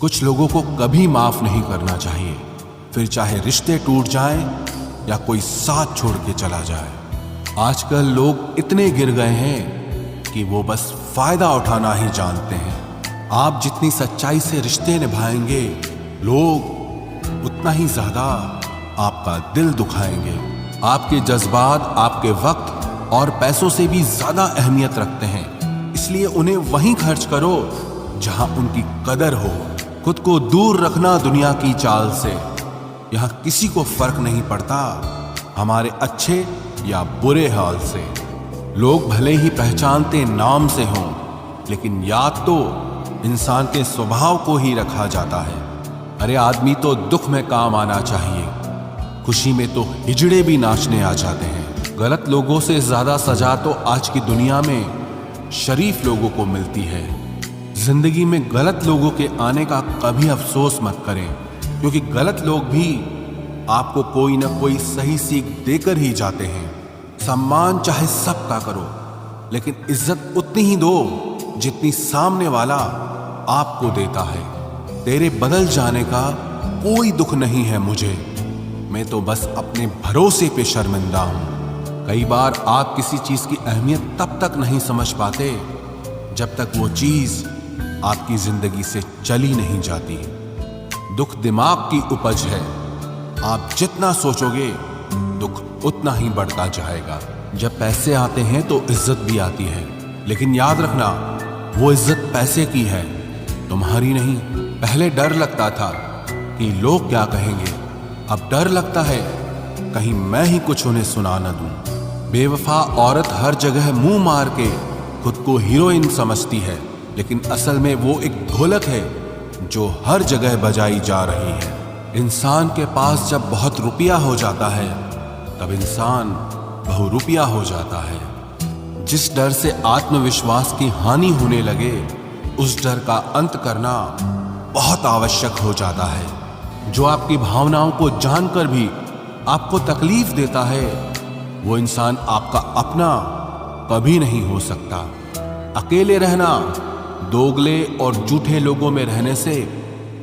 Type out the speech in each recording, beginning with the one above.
कुछ लोगों को कभी माफ नहीं करना चाहिए, फिर चाहे रिश्ते टूट जाएं या कोई साथ छोड़ के चला जाए। आजकल लोग इतने गिर गए हैं कि वो बस फायदा उठाना ही जानते हैं। आप जितनी सच्चाई से रिश्ते निभाएंगे, लोग उतना ही ज्यादा आपका दिल दुखाएंगे। आपके जज्बात आपके वक्त और पैसों से भी ज्यादा अहमियत रखते हैं, इसलिए उन्हें वहीं खर्च करो जहां उनकी कदर हो। खुद को दूर रखना दुनिया की चाल से। यहां किसी को फर्क नहीं पड़ता हमारे अच्छे या बुरे हाल से। लोग भले ही पहचानते नाम से हों, लेकिन याद तो इंसान के स्वभाव को ही रखा जाता है। अरे आदमी तो दुख में काम आना चाहिए, खुशी में तो हिजड़े भी नाचने आ जाते हैं। गलत लोगों से ज्यादा सजा तो आज की दुनिया में शरीफ लोगों को मिलती है। जिंदगी में गलत लोगों के आने का कभी अफसोस मत करें, क्योंकि गलत लोग भी आपको कोई ना कोई सही सीख देकर ही जाते हैं। सम्मान चाहे सबका करो, लेकिन इज्जत उतनी ही दो जितनी सामने वाला आपको देता है। तेरे बदल जाने का कोई दुख नहीं है मुझे, मैं तो बस अपने भरोसे पे शर्मिंदा हूं। कई बार आप किसी चीज की अहमियत तब तक नहीं समझ पाते जब तक वो चीज आपकी जिंदगी से चली नहीं जाती। दुख दिमाग की उपज है, आप जितना सोचोगे दुख उतना ही बढ़ता जाएगा। जब पैसे आते हैं तो इज्जत भी आती है, लेकिन याद रखना वो इज्जत पैसे की है, तुम्हारी नहीं। पहले डर लगता था कि लोग क्या कहेंगे, अब डर लगता है कहीं मैं ही कुछ उन्हें सुना न दूं। बेवफा औरत हर जगह मुंह मार के खुद को हीरोइन समझती है, लेकिन असल में वो एक ढोलक है जो हर जगह बजाई जा रही है। इंसान के पास जब बहुत रुपया हो जाता है, तब इंसान बहुरुपया हो जाता है। जिस डर से आत्मविश्वास की हानि होने लगे, उस डर का अंत करना बहुत आवश्यक हो जाता है। जो आपकी भावनाओं को जानकर भी आपको तकलीफ देता है, वो इंसान आपका अपना कभी नहीं हो सकता। अकेले रहना दोगले और झूठे लोगों में रहने से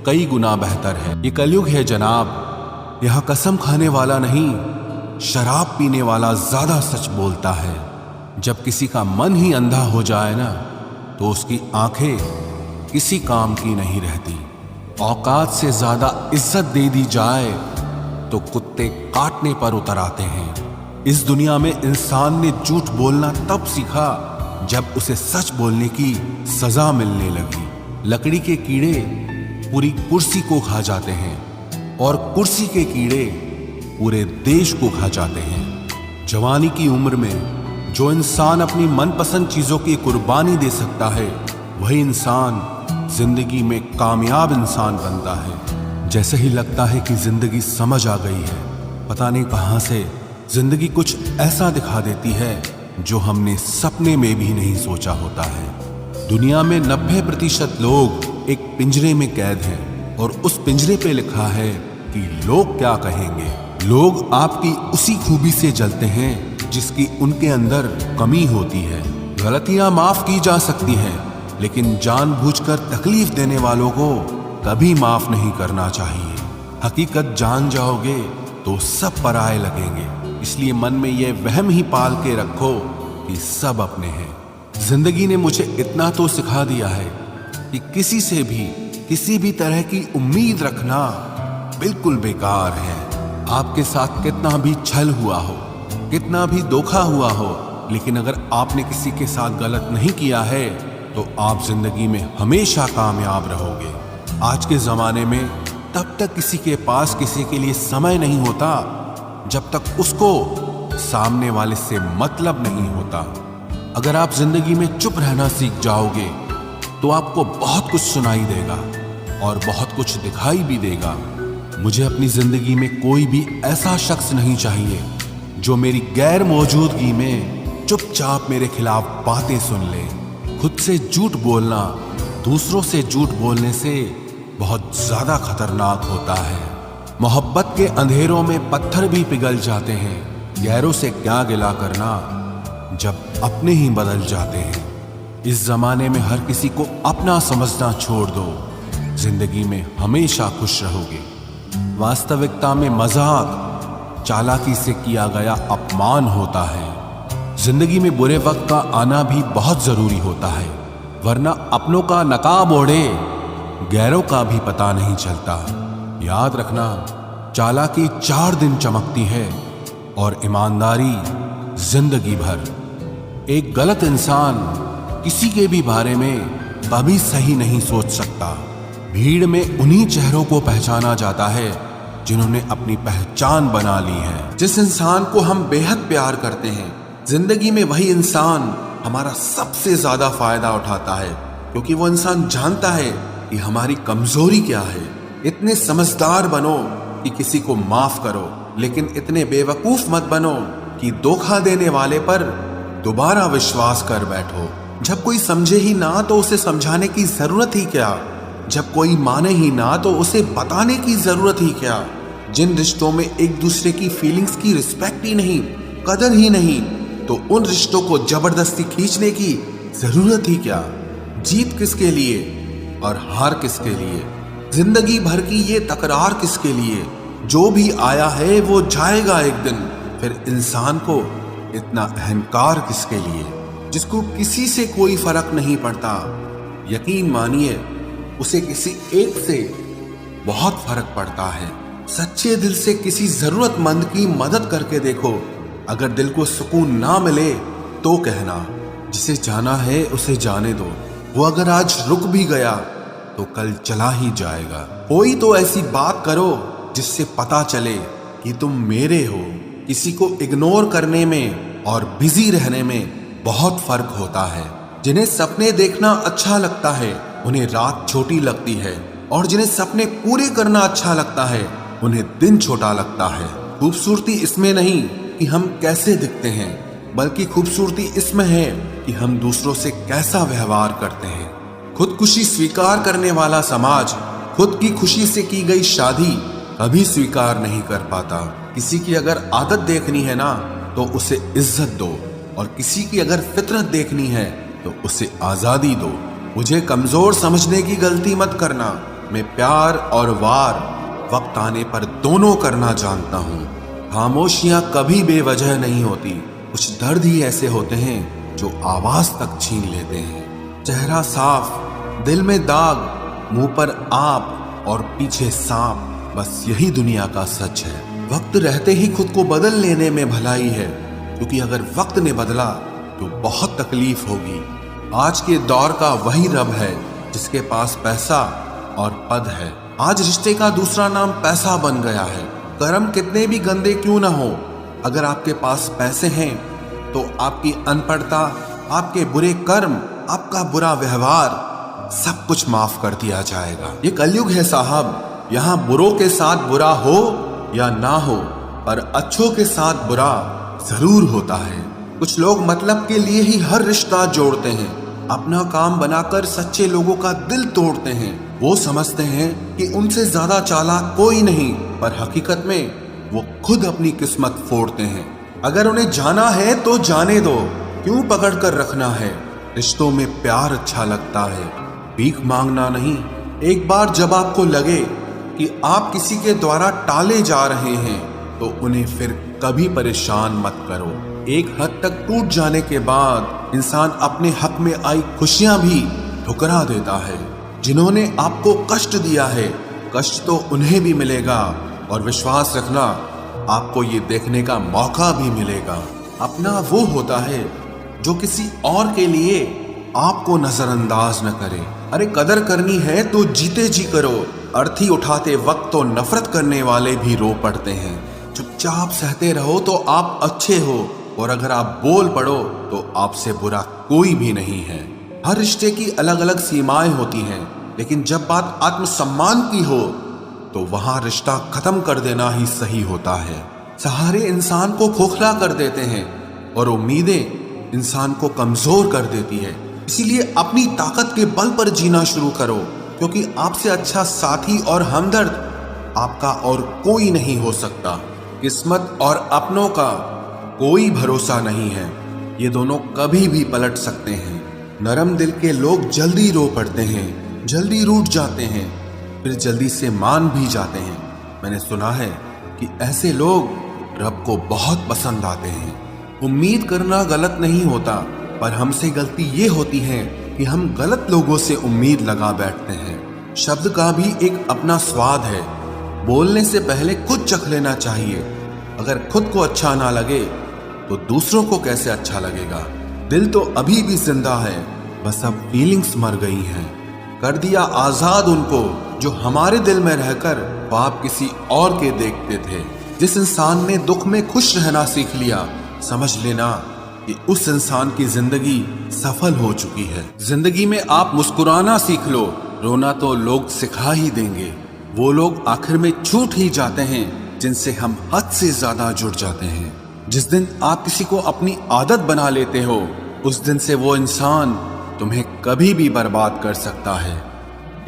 कई गुना बेहतर है। ये कलयुग है जनाब, यहां कसम खाने वाला नहीं, शराब पीने वाला ज्यादा सच बोलता है। जब किसी का मन ही अंधा हो जाए ना, तो उसकी आंखें किसी काम की नहीं रहती। औकात से ज्यादा इज्जत दे दी जाए तो कुत्ते काटने पर उतर आते हैं। इस दुनिया में इंसान ने झूठ बोलना तब सीखा जब उसे सच बोलने की सजा मिलने लगी। लकड़ी के कीड़े पूरी कुर्सी को खा जाते हैं और कुर्सी के कीड़े पूरे देश को खा जाते हैं। जवानी की उम्र में जो इंसान अपनी मनपसंद चीजों की कुर्बानी दे सकता है, वही इंसान जिंदगी में कामयाब इंसान बनता है। जैसे ही लगता है कि जिंदगी समझ आ गई है, पता नहीं कहां से जिंदगी कुछ ऐसा दिखा देती है जो हमने सपने में भी नहीं सोचा होता है। दुनिया में 90% लोग एक पिंजरे में कैद हैं, और उस पिंजरे पे लिखा है कि लोग क्या कहेंगे। लोग आपकी उसी खूबी से जलते हैं जिसकी उनके अंदर कमी होती है। गलतियां माफ की जा सकती हैं, लेकिन जानबूझकर तकलीफ देने वालों को कभी माफ नहीं करना चाहिए। हकीकत जान जाओगे तो सब पराये लगेंगे, इसलिए मन में यह वहम ही पाल के रखो कि सब अपने हैं। जिंदगी ने मुझे इतना तो सिखा दिया है कि किसी से भी किसी भी तरह की उम्मीद रखना बिल्कुल बेकार है। आपके साथ कितना भी छल हुआ हो, कितना भी धोखा हुआ हो, लेकिन अगर आपने किसी के साथ गलत नहीं किया है तो आप जिंदगी में हमेशा कामयाब रहोगे। आज के जमाने में तब तक किसी के पास किसी के लिए समय नहीं होता जब तक उसको सामने वाले से मतलब नहीं होता। अगर आप जिंदगी में चुप रहना सीख जाओगे तो आपको बहुत कुछ सुनाई देगा और बहुत कुछ दिखाई भी देगा। मुझे अपनी जिंदगी में कोई भी ऐसा शख्स नहीं चाहिए जो मेरी गैर मौजूदगी में चुपचाप मेरे खिलाफ बातें सुन ले। खुद से झूठ बोलना दूसरों से झूठ बोलने से बहुत ज्यादा खतरनाक होता है। मोहब्बत के अंधेरों में पत्थर भी पिघल जाते हैं, गैरों से क्या गिला करना जब अपने ही बदल जाते हैं। इस जमाने में हर किसी को अपना समझना छोड़ दो, जिंदगी में हमेशा खुश रहोगे। वास्तविकता में मजाक, चालाकी से किया गया अपमान होता है। जिंदगी में बुरे वक्त का आना भी बहुत जरूरी होता है, वरना अपनों का नकाब ओढ़े गैरों का भी पता नहीं चलता। याद रखना, चालाकी 4 दिन चमकती है और ईमानदारी जिंदगी भर। एक गलत इंसान किसी के भी बारे में कभी सही नहीं सोच सकता। भीड़ में उन्हीं चेहरों को पहचाना जाता है जिन्होंने अपनी पहचान बना ली है। जिस इंसान को हम बेहद प्यार करते हैं, जिंदगी में वही इंसान हमारा सबसे ज्यादा फायदा उठाता है, क्योंकि वो इंसान जानता है कि हमारी कमजोरी क्या है। इतने समझदार बनो कि किसी को माफ करो, लेकिन इतने बेवकूफ मत बनो कि धोखा देने वाले पर दोबारा विश्वास कर बैठो। जब कोई समझे ही ना तो उसे समझाने की जरूरत ही क्या। जब कोई माने ही ना तो उसे बताने की जरूरत ही क्या। जिन रिश्तों में एक दूसरे की फीलिंग्स की रिस्पेक्ट ही नहीं, कदर ही नहीं, तो उन रिश्तों को जबरदस्ती खींचने की जरूरत ही क्या। जीत किसके लिए और हार किसके लिए, जिंदगी भर की ये तकरार किसके लिए। जो भी आया है वो जाएगा एक दिन। फिर इंसान को इतना अहंकार किसके लिए, जिसको किसी से कोई फर्क नहीं पड़ता। यकीन मानिए, उसे किसी एक से बहुत फर्क पड़ता है। सच्चे दिल से किसी जरूरतमंद की मदद करके देखो। अगर दिल को सुकून ना मिले तो कहना, जिसे जाना है उसे जाने दो। वो अगर आज रुक भी गया तो कल चला ही जाएगा। कोई तो ऐसी बात करो जिससे पता चले कि तुम मेरे हो। किसी को इग्नोर करने में और बिजी रहने में बहुत फर्क होता है। जिन्हें सपने देखना अच्छा लगता है उन्हें रात छोटी लगती है, और जिन्हें सपने पूरे करना अच्छा लगता है उन्हें दिन छोटा लगता है। खूबसूरती इसमें नहीं कि हम कैसे दिखते हैं, बल्कि खूबसूरती इसमें है कि हम दूसरों से कैसा व्यवहार करते हैं। खुदकुशी स्वीकार करने वाला समाज खुद की खुशी से की गई शादी कभी स्वीकार नहीं कर पाता। किसी की अगर आदत देखनी है ना तो उसे इज्जत दो, और किसी की अगर फितरत देखनी है तो उसे आजादी दो। मुझे कमजोर समझने की गलती मत करना। मैं प्यार और वार वक्त आने पर दोनों करना जानता हूँ। खामोशियां कभी बेवजह नहीं होती। कुछ दर्द ही ऐसे होते हैं जो आवाज तक छीन लेते हैं। चेहरा साफ, दिल में दाग, मुंह पर आप और पीछे सांप, बस यही दुनिया का सच है। वक्त रहते ही खुद को बदल लेने में भलाई है, क्योंकि अगर वक्त ने बदला तो बहुत तकलीफ होगी। आज के दौर का वही रब है जिसके पास पैसा और पद है। आज रिश्ते का दूसरा नाम पैसा बन गया है। कर्म कितने भी गंदे क्यों ना हो, अगर आपके पास पैसे हैं तो आपकी अनपढ़ता, आपके बुरे कर्म, आपका बुरा व्यवहार, सब कुछ माफ कर दिया जाएगा। ये कलयुग है साहब। यहाँ बुरों के साथ बुरा हो या ना हो, पर अच्छों के साथ बुरा जरूर होता है। कुछ लोग मतलब के लिए ही हर रिश्ता जोड़ते हैं, अपना काम बनाकर सच्चे लोगों का दिल तोड़ते हैं। वो समझते हैं कि उनसे ज्यादा चालाक कोई नहीं, पर हकीकत में वो खुद अपनी किस्मत फोड़ते हैं। अगर उन्हें जाना है तो जाने दो, क्यों पकड़ कर रखना है। रिश्तों में प्यार अच्छा लगता है, भीख मांगना नहीं। एक बार जब आपको लगे कि आप किसी के द्वारा टाले जा रहे हैं तो उन्हें फिर कभी परेशान मत करो। एक हद तक टूट जाने के बाद इंसान अपने हक में आई खुशियां भी ठुकरा देता है। जिन्होंने आपको कष्ट दिया है, कष्ट तो उन्हें भी मिलेगा, और विश्वास रखना, आपको ये देखने का मौका भी मिलेगा। अपना वो होता है जो किसी और के लिए आपको नजरअंदाज न करे। अरे कदर करनी है तो जीते जी करो। अर्थी उठाते वक्त तो नफरत करने वाले भी रो पड़ते हैं। चुपचाप सहते रहो तो आप अच्छे हो, और अगर आप बोल पड़ो तो आपसे बुरा कोई भी नहीं है। हर रिश्ते की अलग अलग सीमाएं होती हैं, लेकिन जब बात आत्मसम्मान की हो तो वहां रिश्ता खत्म कर देना ही सही होता है। सहारे इंसान को खोखला कर देते हैं और उम्मीदें इंसान को कमजोर कर देती है। इसीलिए अपनी ताकत के बल पर जीना शुरू करो, क्योंकि आपसे अच्छा साथी और हमदर्द आपका और कोई नहीं हो सकता। किस्मत और अपनों का कोई भरोसा नहीं है, ये दोनों कभी भी पलट सकते हैं। नरम दिल के लोग जल्दी रो पड़ते हैं, जल्दी रूठ जाते हैं, फिर जल्दी से मान भी जाते हैं। मैंने सुना है कि ऐसे लोग रब को बहुत पसंद आते हैं। उम्मीद करना गलत नहीं होता, पर हमसे गलती ये होती है कि हम गलत लोगों से उम्मीद लगा बैठते हैं। शब्द का भी एक अपना स्वाद है। बोलने से पहले खुद चख लेना चाहिए। अगर खुद को अच्छा ना लगे तो दूसरों को कैसे अच्छा लगेगा। दिल तो अभी भी जिंदा है, बस अब फीलिंग्स मर गई हैं। कर दिया आजाद उनको जो हमारे दिल में रहकर ख्वाब किसी और के देखते थे। जिस इंसान ने दुख में खुश रहना सीख लिया, समझ लेना कि उस इंसान की जिंदगी सफल हो चुकी है। जिंदगी में आप मुस्कुराना सीख लो, रोना तो लोग सिखा ही देंगे। वो लोग आखिर में छूट ही जाते हैं जिनसे हम हद से ज्यादा जुड़ जाते हैं। जिस दिन आप किसी को अपनी आदत बना लेते हो, उस दिन से वो इंसान तुम्हें कभी भी बर्बाद कर सकता है।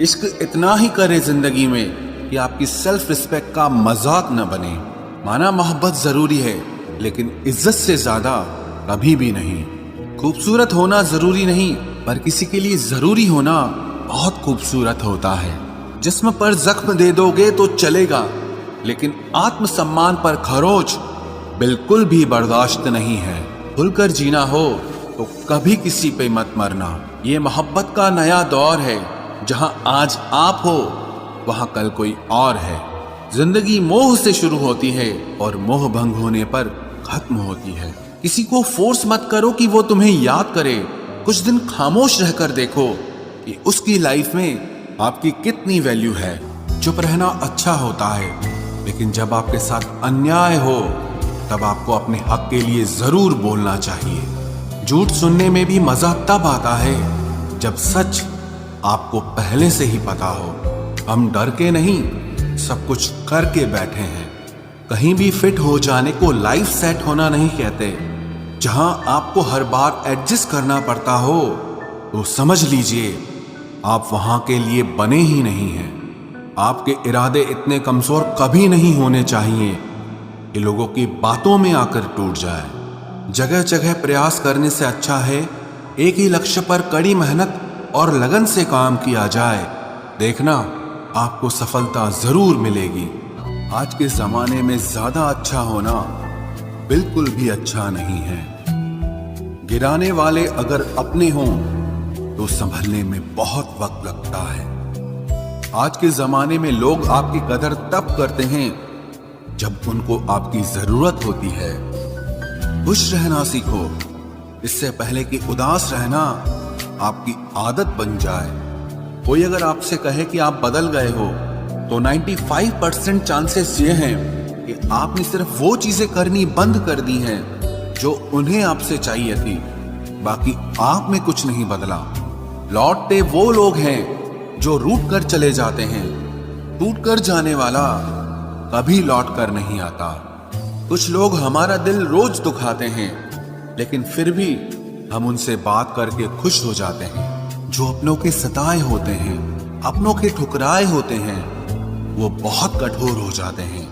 इश्क इतना ही करे जिंदगी में कि आपकी सेल्फ रिस्पेक्ट का मजाक न बने। माना मोहब्बत जरूरी है, लेकिन इज्जत से ज्यादा कभी भी नहीं। खूबसूरत होना जरूरी नहीं, पर किसी के लिए जरूरी होना बहुत खूबसूरत होता है। जिस्म पर जख्म दे दोगे तो चलेगा, लेकिन आत्मसम्मान पर खरोच बिल्कुल भी बर्दाश्त नहीं है। खुलकर जीना हो तो कभी किसी पे मत मरना। ये मोहब्बत का नया दौर है, जहां आज आप हो वहां कल कोई और है। जिंदगी मोह से शुरू होती है और मोह भंग होने पर खत्म होती है। किसी को फोर्स मत करो कि वो तुम्हें याद करे। कुछ दिन खामोश रहकर देखो कि उसकी लाइफ में आपकी कितनी वैल्यू है। चुप रहना अच्छा होता है, लेकिन जब आपके साथ अन्याय हो तब आपको अपने हक के लिए जरूर बोलना चाहिए। झूठ सुनने में भी मजा तब आता है जब सच आपको पहले से ही पता हो। हम डर के नहीं, सब कुछ करके बैठे हैं। कहीं भी फिट हो जाने को लाइफ सेट होना नहीं कहते। जहां आपको हर बार एडजस्ट करना पड़ता हो तो समझ लीजिए आप वहां के लिए बने ही नहीं हैं। आपके इरादे इतने कमजोर कभी नहीं होने चाहिए कि लोगों की बातों में आकर टूट जाए। जगह जगह प्रयास करने से अच्छा है एक ही लक्ष्य पर कड़ी मेहनत और लगन से काम किया जाए। देखना आपको सफलता जरूर मिलेगी। आज के जमाने में ज्यादा अच्छा होना बिल्कुल भी अच्छा नहीं है। गिराने वाले अगर अपने हों तो संभलने में बहुत वक्त लगता है। आज के जमाने में लोग आपकी कदर तब करते हैं जब उनको आपकी जरूरत होती है। खुश रहना सीखो, इससे पहले कि उदास रहना आपकी आदत बन जाए। कोई अगर आपसे कहे कि आप बदल गए हो तो 95% चांसेस ये हैं कि आपने सिर्फ वो चीजें करनी बंद कर दी हैं जो उन्हें आपसे चाहिए थी। बाकी आप में कुछ नहीं बदला। लौटते वो लोग हैं जो रूठ कर चले जाते हैं। टूट कर जाने वाला कभी लौट कर नहीं आता। कुछ लोग हमारा दिल रोज दुखाते हैं, लेकिन फिर भी हम उनसे बात करके खुश हो जाते हैं। जो अपनों के सताए होते हैं, अपनों के ठुकराए होते हैं, वो बहुत कठोर हो जाते हैं,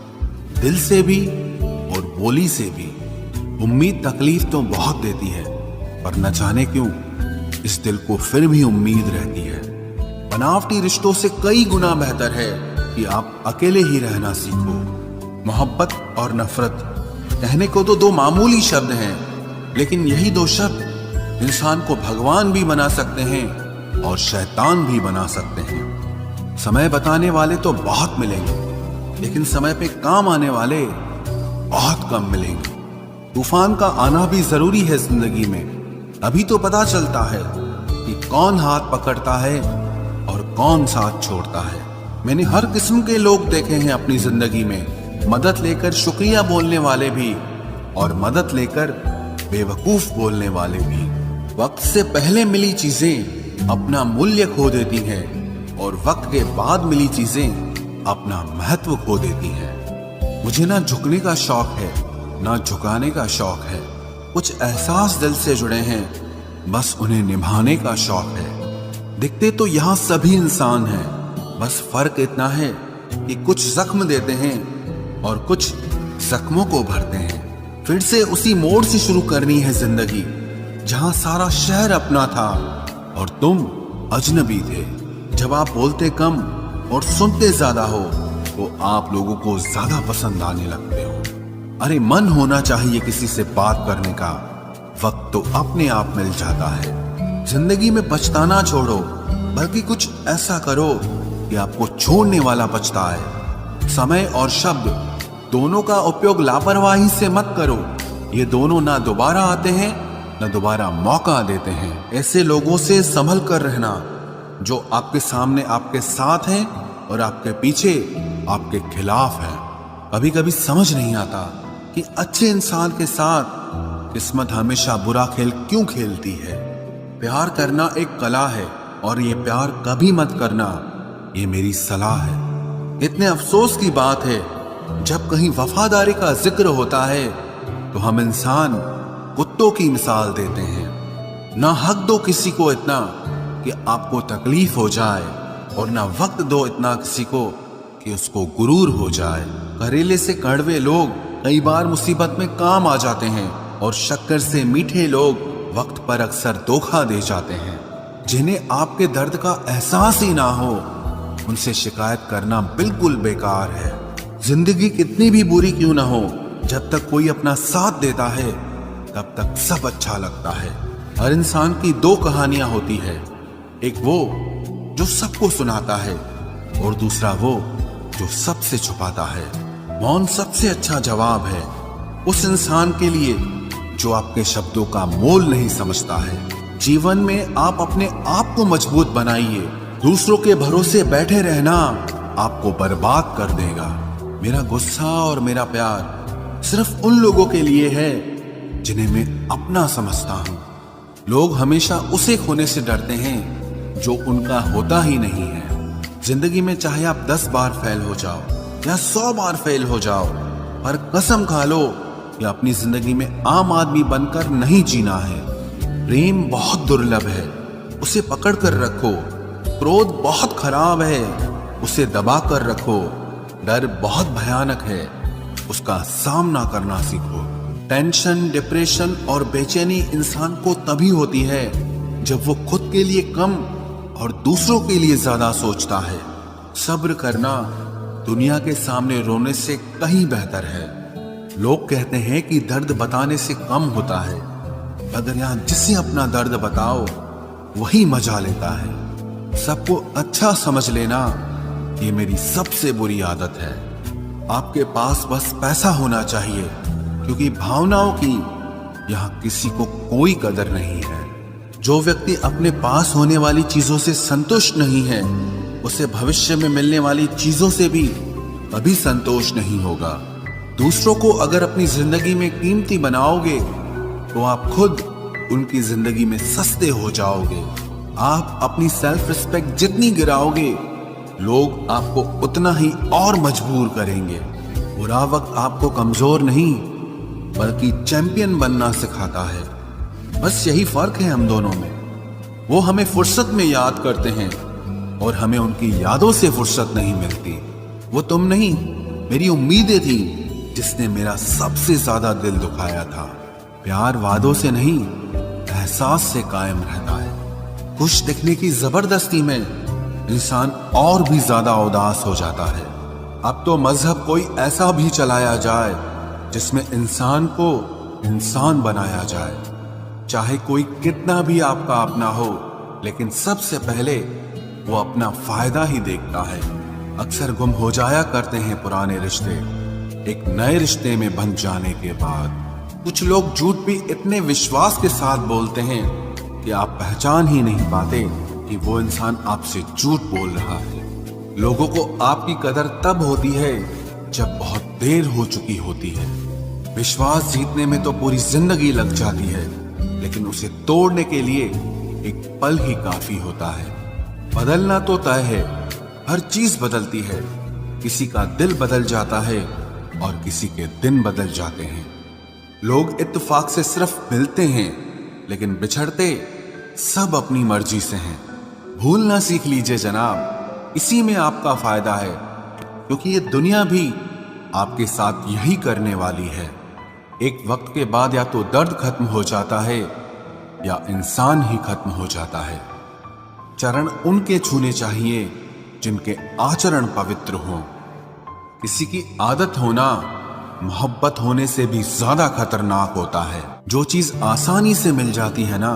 दिल से भी और बोली से भी। उम्मीद तकलीफ तो बहुत देती है, पर न जाने क्यों इस दिल को फिर भी उम्मीद रहती है। बनावटी रिश्तों से कई गुना बेहतर है कि आप अकेले ही रहना सीखो। मोहब्बत और नफरत कहने को तो दो मामूली शब्द हैं, लेकिन यही दो शब्द इंसान को भगवान भी बना सकते हैं और शैतान भी बना सकते हैं। समय बताने वाले तो बहुत मिलेंगे, लेकिन समय पे काम आने वाले बहुत कम मिलेंगे। तूफान का आना भी जरूरी है जिंदगी में, अभी तो पता चलता है कि कौन हाथ पकड़ता है और कौन साथ छोड़ता है। मैंने हर किस्म के लोग देखे हैं अपनी जिंदगी में, मदद लेकर शुक्रिया बोलने वाले भी और मदद लेकर बेवकूफ बोलने वाले भी। वक्त से पहले मिली चीजें अपना मूल्य खो देती हैं और वक्त के बाद मिली चीजें अपना महत्व खो देती हैं। मुझे ना झुकने का शौक है ना झुकाने का शौक है। कुछ एहसास दिल से जुड़े हैं, बस उन्हें निभाने का शौक है। दिखते तो यहाँ सभी इंसान हैं, बस फर्क इतना है कि कुछ जख्म देते हैं और कुछ जख्मों को भरते हैं। फिर से उसी मोड़ से शुरू करनी है जिंदगी, जहां सारा शहर अपना था और तुम अजनबी थे। जब आप बोलते कम और सुनते ज्यादा हो तो आप लोगों को ज्यादा पसंद आने लगते हो। अरे मन होना चाहिए किसी से बात करने का, वक्त तो अपने आप मिल जाता है। जिंदगी में पछताना छोड़ो, बल्कि कुछ ऐसा करो कि आपको छोड़ने वाला पछताए। समय और शब्द दोनों का उपयोग लापरवाही से मत करो। ये दोनों ना दोबारा आते हैं ना दोबारा मौका देते हैं। ऐसे लोगों से संभल कर रहना जो आपके सामने आपके साथ हैं और आपके पीछे आपके खिलाफ हैं। कभी कभी समझ नहीं आता कि अच्छे इंसान के साथ किस्मत हमेशा बुरा खेल क्यों खेलती है। प्यार करना एक कला है और ये प्यार कभी मत करना, ये मेरी सलाह है। इतने अफसोस की बात है जब कहीं वफादारी का जिक्र होता है तो हम इंसान कुत्तों की मिसाल देते हैं। ना हक दो किसी को इतना कि आपको तकलीफ हो जाए और ना वक्त दो इतना किसी को कि उसको गुरूर हो जाए। करेले से कड़वे लोग कई बार मुसीबत में काम आ जाते हैं और शक्कर से मीठे लोग वक्त पर अक्सर धोखा दे जाते हैं। जिन्हें आपके दर्द का एहसास ही ना हो उनसे शिकायत करना बिल्कुल बेकार है। जिंदगी कितनी भी बुरी क्यों ना हो, जब तक कोई अपना साथ देता है तब तक सब अच्छा लगता है। हर इंसान की दो कहानियां होती है, एक वो जो सबको सुनाता है और दूसरा वो जो सबसे छुपाता है। मौन सबसे अच्छा जवाब है उस इंसान के लिए जो आपके शब्दों का मोल नहीं समझता है। जीवन में आप अपने आप को मजबूत बनाइए। दूसरों के भरोसे बैठे रहना आपको बर्बाद कर देगा। मेरा गुस्सा और मेरा प्यार सिर्फ उन लोगों के लिए है जिन्हें मैं अपना समझता हूं। लोग हमेशा उसे खोने से डरते हैं जो उनका होता ही नहीं है। जिंदगी में चाहे आप 10 बार फेल हो जाओ या 100 बार फेल हो जाओ, पर कसम खा लो कि अपनी जिंदगी में आम आदमी बनकर नहीं जीना है। प्रेम बहुत दुर्लभ है, उसे पकड़ कर रखो। क्रोध बहुत खराब है, उसे दबा कर रखो। डर बहुत भयानक है, उसका सामना करना सीखो। टेंशन, डिप्रेशन और बेचैनी इंसान को तभी होती है जब वो खुद के लिए कम और दूसरों के लिए ज्यादा सोचता है। सब्र करना दुनिया के सामने रोने से कहीं बेहतर है। लोग कहते हैं कि दर्द बताने से कम होता है, अगर यहां जिसे अपना दर्द बताओ वही मजा लेता है। सबको अच्छा समझ लेना ये मेरी सबसे बुरी आदत है। आपके पास बस पैसा होना चाहिए, क्योंकि भावनाओं की यहां किसी को कोई कदर नहीं है। जो व्यक्ति अपने पास होने वाली चीजों से संतुष्ट नहीं है, उसे भविष्य में मिलने वाली चीजों से भी कभी संतोष नहीं होगा। दूसरों को अगर अपनी जिंदगी में कीमती बनाओगे तो आप खुद उनकी जिंदगी में सस्ते हो जाओगे। आप अपनी सेल्फ रिस्पेक्ट जितनी गिराओगे, लोग आपको उतना ही और मजबूर करेंगे। बुरा वक्त आपको कमजोर नहीं बल्कि चैंपियन बनना सिखाता है। बस यही फर्क है हम दोनों में। वो हमें फुर्सत में याद करते हैं और हमें उनकी यादों से फुर्सत नहीं मिलती। वो तुम नहीं, मेरी उम्मीदें थी जिसने मेरा सबसे ज्यादा दिल दुखाया था। प्यार वादों से नहीं, एहसास से कायम रहता है। खुश दिखने की जबरदस्ती में इंसान और भी ज्यादा उदास हो जाता है। अब तो मजहब कोई ऐसा भी चलाया जाए जिसमें इंसान को इंसान बनाया जाए। चाहे कोई कितना भी आपका अपना हो, लेकिन सबसे पहले वो अपना फायदा ही देखता है। अक्सर गुम हो जाया करते हैं पुराने रिश्ते एक नए रिश्ते में बन जाने के बाद। कुछ लोग झूठ भी इतने विश्वास के साथ बोलते हैं कि आप पहचान ही नहीं पाते कि वो इंसान आपसे झूठ बोल रहा है। लोगों को आपकी कदर तब होती है जब बहुत देर हो चुकी होती है। विश्वास जीतने में तो पूरी जिंदगी लग जाती है, लेकिन उसे तोड़ने के लिए एक पल ही काफी होता है। बदलना तो तय है, हर चीज बदलती है। किसी का दिल बदल जाता है और किसी के दिन बदल जाते हैं। लोग इत्तेफाक से सिर्फ मिलते हैं, लेकिन बिछड़ते सब अपनी मर्जी से हैं। भूलना सीख लीजिए जनाब, इसी में आपका फायदा है, क्योंकि ये दुनिया भी आपके साथ यही करने वाली है। एक वक्त के बाद या तो दर्द खत्म हो जाता है या इंसान ही खत्म हो जाता है। चरण उनके छूने चाहिए जिनके आचरण पवित्र हों। किसी की आदत होना मोहब्बत होने से भी ज्यादा खतरनाक होता है। जो चीज आसानी से मिल जाती है ना,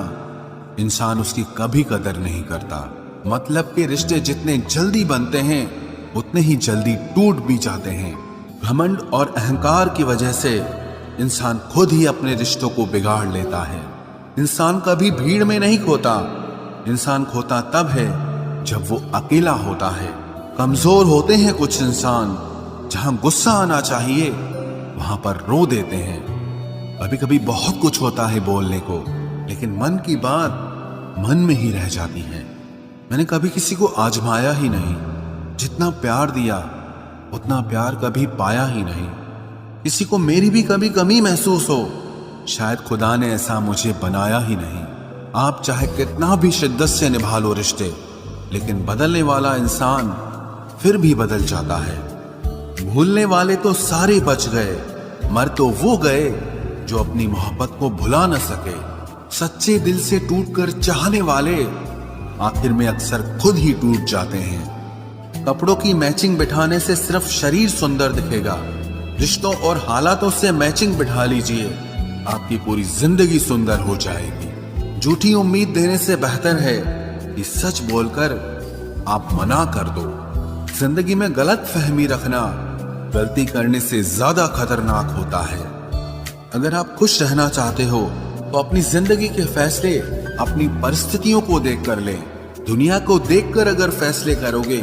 इंसान उसकी कभी कदर नहीं करता। मतलब के रिश्ते जितने जल्दी बनते हैं उतने ही जल्दी टूट भी जाते हैं। घमंड और अहंकार की वजह से इंसान खुद ही अपने रिश्तों को बिगाड़ लेता है। इंसान कभी भीड़ में नहीं खोता, इंसान खोता तब है जब वो अकेला होता है। कमजोर होते हैं कुछ इंसान, जहां गुस्सा आना चाहिए वहां पर रो देते हैं। कभी कभी बहुत कुछ होता है बोलने को, लेकिन मन की बात मन में ही रह जाती है। मैंने कभी किसी को आजमाया ही नहीं, जितना प्यार दिया उतना प्यार कभी पाया ही नहीं। किसी को मेरी भी कभी कमी महसूस हो, शायद खुदा ने ऐसा मुझे बनाया ही नहीं। आप चाहे कितना भी शिद्दत से निभा लो रिश्ते, लेकिन बदलने वाला इंसान फिर भी बदल जाता है। भूलने वाले तो सारे बच गए, मर तो वो गए जो अपनी मोहब्बत को भुला न सके। सच्चे दिल से टूटकर चाहने वाले आखिर में अक्सर खुद ही टूट जाते हैं। कपड़ों की मैचिंग बिठाने से सिर्फ शरीर सुंदर दिखेगा, रिश्तों और हालातों से मैचिंग बिठा लीजिए, आपकी पूरी जिंदगी सुंदर हो जाएगी। झूठी उम्मीद देने से बेहतर है कि सच बोलकर आप मना कर दो। जिंदगी में गलत फहमी रखना गलती करने से ज्यादा खतरनाक होता है। अगर आप खुश रहना चाहते हो तो अपनी जिंदगी के फैसले अपनी परिस्थितियों को देखकर लें। दुनिया को देखकर अगर फैसले करोगे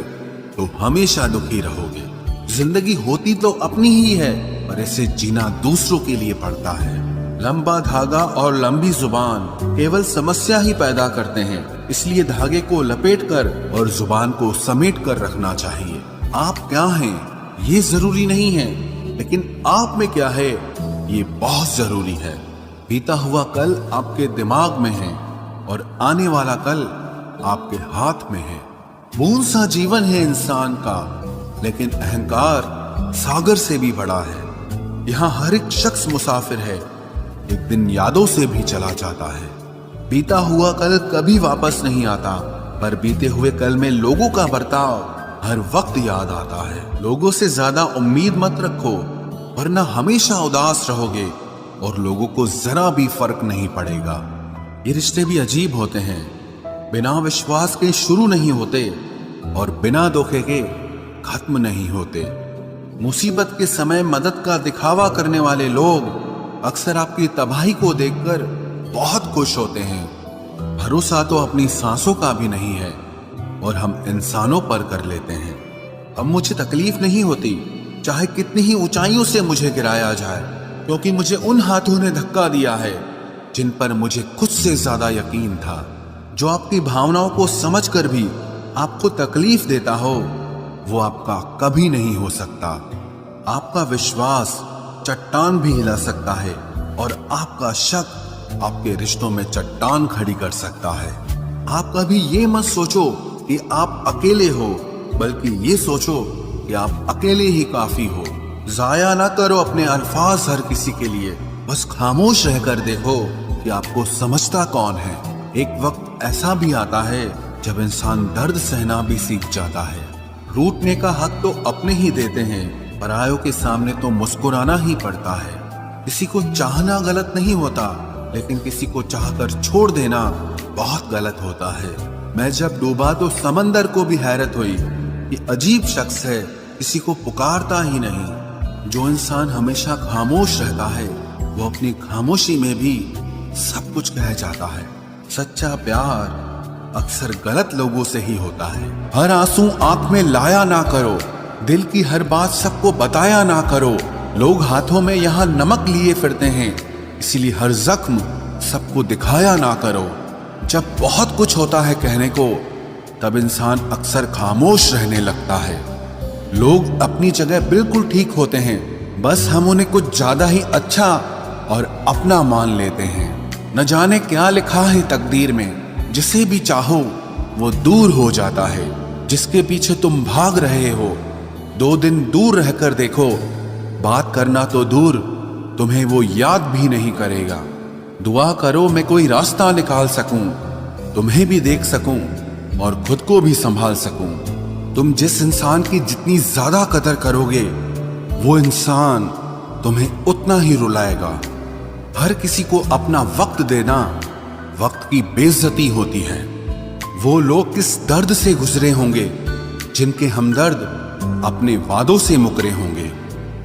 तो हमेशा दुखी रहोगे। जिंदगी होती तो अपनी ही है, पर इसे जीना दूसरों के लिए पड़ता है। लंबा धागा और लंबी जुबान केवल समस्या ही पैदा करते हैं, इसलिए धागे को लपेटकर और जुबान को समेट कर रखना चाहिए। आप क्या हैं ये जरूरी नहीं है, लेकिन आप में क्या है ये बहुत जरूरी है। बीता हुआ कल आपके दिमाग में है और आने वाला कल आपके हाथ में है। बूंद सा जीवन है इंसान का, लेकिन अहंकार सागर से भी बड़ा है। यहाँ हर एक शख्स मुसाफिर है, एक दिन यादों से भी चला जाता है। बीता हुआ कल कभी वापस नहीं आता, पर बीते हुए कल में लोगों का बर्ताव हर वक्त याद आता है। लोगों से ज्यादा उम्मीद मत रखो, वरना हमेशा उदास रहोगे और लोगों को जरा भी फर्क नहीं पड़ेगा। ये रिश्ते भी अजीब होते हैं, बिना विश्वास के शुरू नहीं होते और बिना धोखे के खत्म नहीं होते। मुसीबत के समय मदद का दिखावा करने वाले लोग अक्सर आपकी तबाही को देखकर बहुत खुश होते हैं। भरोसा तो अपनी सांसों का भी नहीं है और हम इंसानों पर कर लेते हैं। अब मुझे तकलीफ नहीं होती चाहे कितनी ही ऊंचाइयों से मुझे गिराया जाए, क्योंकि मुझे उन हाथों ने धक्का दिया है जिन पर मुझे खुद से ज्यादा यकीन था। जो आपकी भावनाओं को समझकर भी आपको तकलीफ देता हो, वो आपका कभी नहीं हो सकता। आपका विश्वास चट्टान भी हिला सकता है और आपका शक आपके रिश्तों में चट्टान खड़ी कर सकता है। आप कभी ये मत सोचो कि आप अकेले हो, बल्कि ये सोचो कि आप अकेले ही काफी हो। जाया ना करो अपने अल्फाज हर किसी के लिए, बस खामोश रहकर देखो कि आपको समझता कौन है। एक वक्त ऐसा भी आता है जब इंसान दर्द सहना भी सीख जाता है। रूठने का हक तो अपने ही देते हैं, परायों के सामने तो मुस्कुराना ही पड़ता है। किसी को चाहना गलत नहीं होता, लेकिन किसी को चाहकर छोड़ देना बहुत गलत होता है। मैं जब डूबा तो समंदर को भी हैरत हुई कि अजीब शख्स है, किसी को पुकारता ही नहीं। जो इंसान हमेशा खामोश रहता है वो अपनी खामोशी में भी सब कुछ कह जाता है। सच्चा प्यार अक्सर गलत लोगों से ही होता है। हर आंसू आंख में लाया ना करो, दिल की हर बात सबको बताया ना करो। लोग हाथों में यहाँ नमक लिए फिरते हैं, इसीलिए हर जख्म सबको दिखाया ना करो। जब बहुत कुछ होता है कहने को, तब इंसान अक्सर खामोश रहने लगता है। लोग अपनी जगह बिल्कुल ठीक होते हैं, बस हम उन्हें कुछ ज्यादा ही अच्छा और अपना मान लेते हैं। न जाने क्या लिखा है तकदीर में, जिसे भी चाहो वो दूर हो जाता है। जिसके पीछे तुम भाग रहे हो, 2 दिन दूर रहकर देखो, बात करना तो दूर, तुम्हें वो याद भी नहीं करेगा। दुआ करो मैं कोई रास्ता निकाल सकूं, तुम्हें भी देख सकूं और खुद को भी संभाल सकूं। तुम जिस इंसान की जितनी ज्यादा कदर करोगे, वो इंसान तुम्हें उतना ही रुलाएगा। हर किसी को अपना वक्त देना वक्त की बेइज्जती होती है। वो लोग किस दर्द से गुजरे होंगे जिनके हमदर्द अपने वादों से मुकरे होंगे।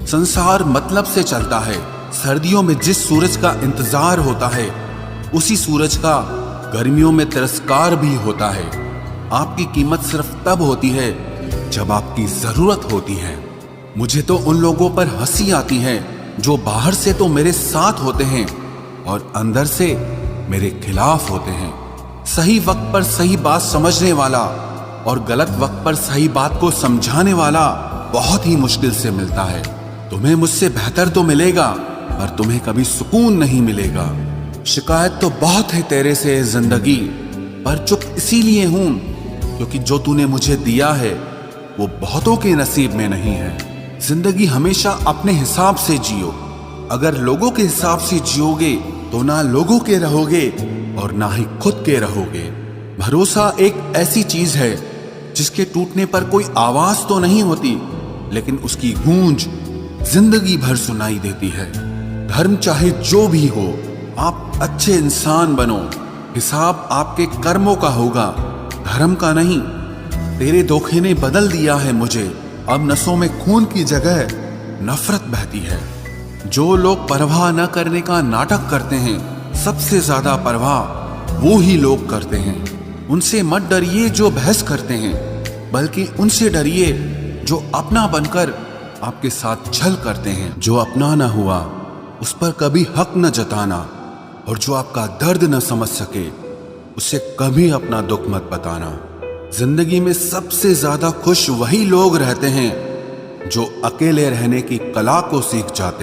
संसार मतलब से चलता है। सर्दियों में जिस सूरज का इंतजार होता है, उसी सूरज का गर्मियों में तिरस्कार भी होता है। आपकी कीमत सिर्फ तब होती है जब आपकी जरूरत होती है। मुझे तो उन लोगों पर हंसी आती है जो बाहर से तो मेरे साथ होते हैं और अंदर से मेरे खिलाफ होते हैं। सही वक्त पर सही बात समझने वाला और गलत वक्त पर सही बात को समझाने वाला बहुत ही मुश्किल से मिलता है। तुम्हें मुझसे बेहतर तो मिलेगा, पर तुम्हें कभी सुकून नहीं मिलेगा। शिकायत तो बहुत है तेरे से जिंदगी, पर चुप इसीलिए हूं क्योंकि जो तूने मुझे दिया है वो बहुतों के नसीब में नहीं है। जिंदगी हमेशा अपने हिसाब से जियो। अगर लोगों के हिसाब से जियोगे तो ना लोगों के रहोगे और ना ही खुद के रहोगे। भरोसा एक ऐसी चीज है जिसके टूटने पर कोई आवाज तो नहीं होती, लेकिन उसकी गूंज जिंदगी भर सुनाई देती है। धर्म चाहे जो भी हो, आप अच्छे इंसान बनो। हिसाब आपके कर्मों का होगा, धर्म का नहीं। तेरे धोखे ने बदल दिया है मुझे। अब नसों में खून की जगह नफरत बहती है। जो लोग परवाह न करने का नाटक करते हैं, सबसे ज्यादा परवाह वो ही लोग करते हैं। उनसे मत डरिए जो बहस करते हैं, बल्कि उनसे डरिए जो अपना बनकर आपके साथ छल करते हैं। जो अपना न हुआ उस पर कभी हक न जताना, और जो आपका दर्द न समझ सके उसे कभी अपना दुख मत बताना। जिंदगी में सबसे ज्यादा खुश वही लोग रहते हैं जो अकेले रहने की कला को सीख जाते हैं।